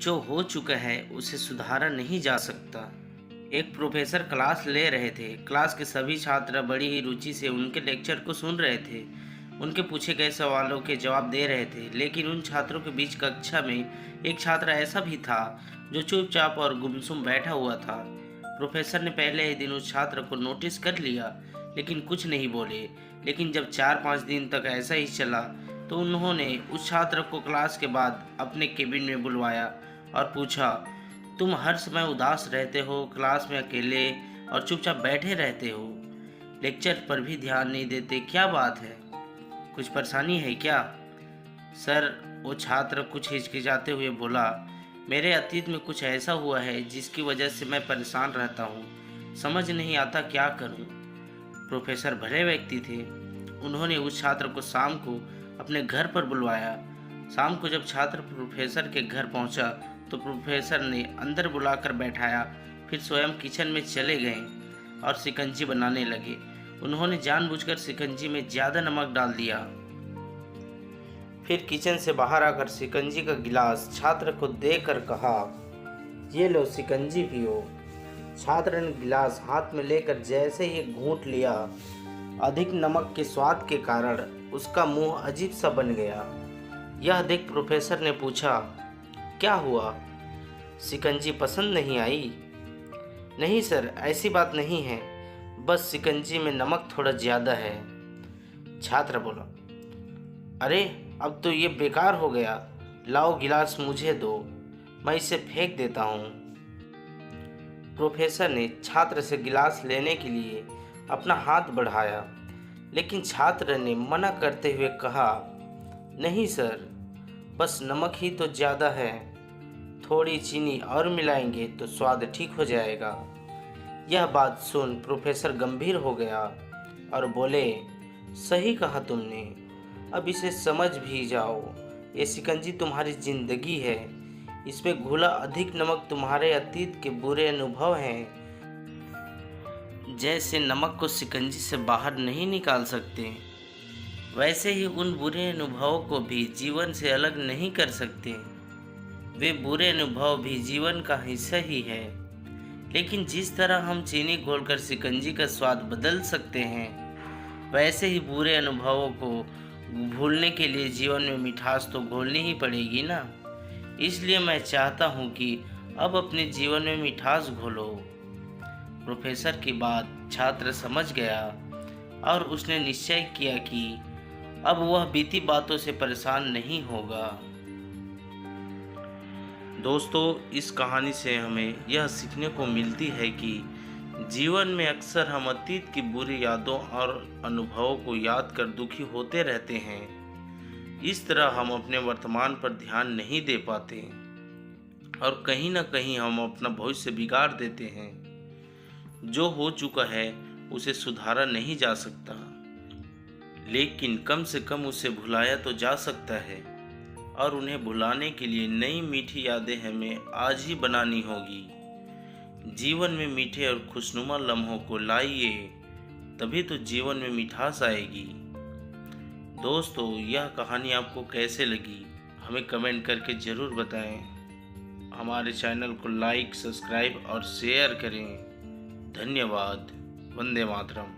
जो हो चुका है उसे सुधारा नहीं जा सकता। एक प्रोफेसर क्लास ले रहे थे। क्लास के सभी छात्र बड़ी ही रुचि से उनके लेक्चर को सुन रहे थे। उनके पूछे गए सवालों के जवाब दे रहे थे, लेकिन उन छात्रों के बीच कक्षा में एक छात्र ऐसा भी था जो चुपचाप और गुमसुम बैठा हुआ था। प्रोफेसर ने पहले ही दिन उस छात्र को नोटिस कर लिया, लेकिन कुछ नहीं बोले। लेकिन जब 4-5 दिन तक ऐसा ही चला, तो उन्होंने उस छात्र को क्लास के बाद अपने केबिन में बुलवाया और पूछा, तुम हर समय उदास रहते हो, क्लास में अकेले और चुपचाप बैठे रहते हो, लेक्चर पर भी ध्यान नहीं देते, क्या बात है? कुछ परेशानी है क्या? सर, वो छात्र कुछ हिचकिचाते हुए बोला, मेरे अतीत में कुछ ऐसा हुआ है जिसकी वजह से मैं परेशान रहता हूँ, समझ नहीं आता क्या करूँ। प्रोफेसर भले व्यक्ति थे। उन्होंने उस छात्र को शाम को अपने घर पर बुलवाया। शाम को जब छात्र प्रोफेसर के घर पहुंचा, तो प्रोफेसर ने अंदर बुलाकर बैठाया, फिर स्वयं किचन में चले गए और शिकंजी बनाने लगे। उन्होंने जानबूझकर शिकंजी में ज़्यादा नमक डाल दिया। फिर किचन से बाहर आकर शिकंजी का गिलास छात्र को देकर कहा, ये लो शिकंजी पियो। छात्र ने गिलास हाथ में लेकर जैसे ही घूंट लिया, अधिक नमक के स्वाद के कारण उसका मुंह अजीब सा बन गया। यह देख प्रोफेसर ने पूछा, क्या हुआ? शिकंजी पसंद नहीं आई? नहीं सर, ऐसी बात नहीं है, बस शिकंजी में नमक थोड़ा ज़्यादा है। छात्र बोला, अरे अब तो ये बेकार हो गया, लाओ गिलास मुझे दो, मैं इसे फेंक देता हूँ। प्रोफेसर ने छात्र से गिलास लेने के लिए अपना हाथ बढ़ाया, लेकिन छात्र ने मना करते हुए कहा, नहीं सर, बस नमक ही तो ज़्यादा है, थोड़ी चीनी और मिलाएंगे तो स्वाद ठीक हो जाएगा। यह बात सुन प्रोफेसर गंभीर हो गया और बोले, सही कहा तुमने, अब इसे समझ भी जाओ, ये शिकंजी तुम्हारी जिंदगी है, इसमें घुला अधिक नमक तुम्हारे अतीत के बुरे अनुभव हैं। जैसे नमक को शिकंजी से बाहर नहीं निकाल सकते, वैसे ही उन बुरे अनुभवों को भी जीवन से अलग नहीं कर सकते। वे बुरे अनुभव भी जीवन का हिस्सा ही है, लेकिन जिस तरह हम चीनी घोलकर शिकंजी का स्वाद बदल सकते हैं, वैसे ही बुरे अनुभवों को भूलने के लिए जीवन में मिठास तो घोलनी ही पड़ेगी ना। इसलिए मैं चाहता हूँ कि अब अपने जीवन में मिठास घोलो। प्रोफेसर की बात छात्र समझ गया और उसने निश्चय किया कि अब वह बीती बातों से परेशान नहीं होगा। दोस्तों, इस कहानी से हमें यह सीखने को मिलती है कि जीवन में अक्सर हम अतीत की बुरी यादों और अनुभवों को याद कर दुखी होते रहते हैं। इस तरह हम अपने वर्तमान पर ध्यान नहीं दे पाते और कहीं ना कहीं हम अपना भविष्य बिगाड़ देते हैं। जो हो चुका है उसे सुधारा नहीं जा सकता, लेकिन कम से कम उसे भुलाया तो जा सकता है, और उन्हें भुलाने के लिए नई मीठी यादें हमें आज ही बनानी होगी। जीवन में मीठे और खुशनुमा लम्हों को लाइए, तभी तो जीवन में मिठास आएगी। दोस्तों, यह कहानी आपको कैसे लगी हमें कमेंट करके ज़रूर बताएं। हमारे चैनल को लाइक, सब्सक्राइब और शेयर करें। धन्यवाद। वंदे मातरम।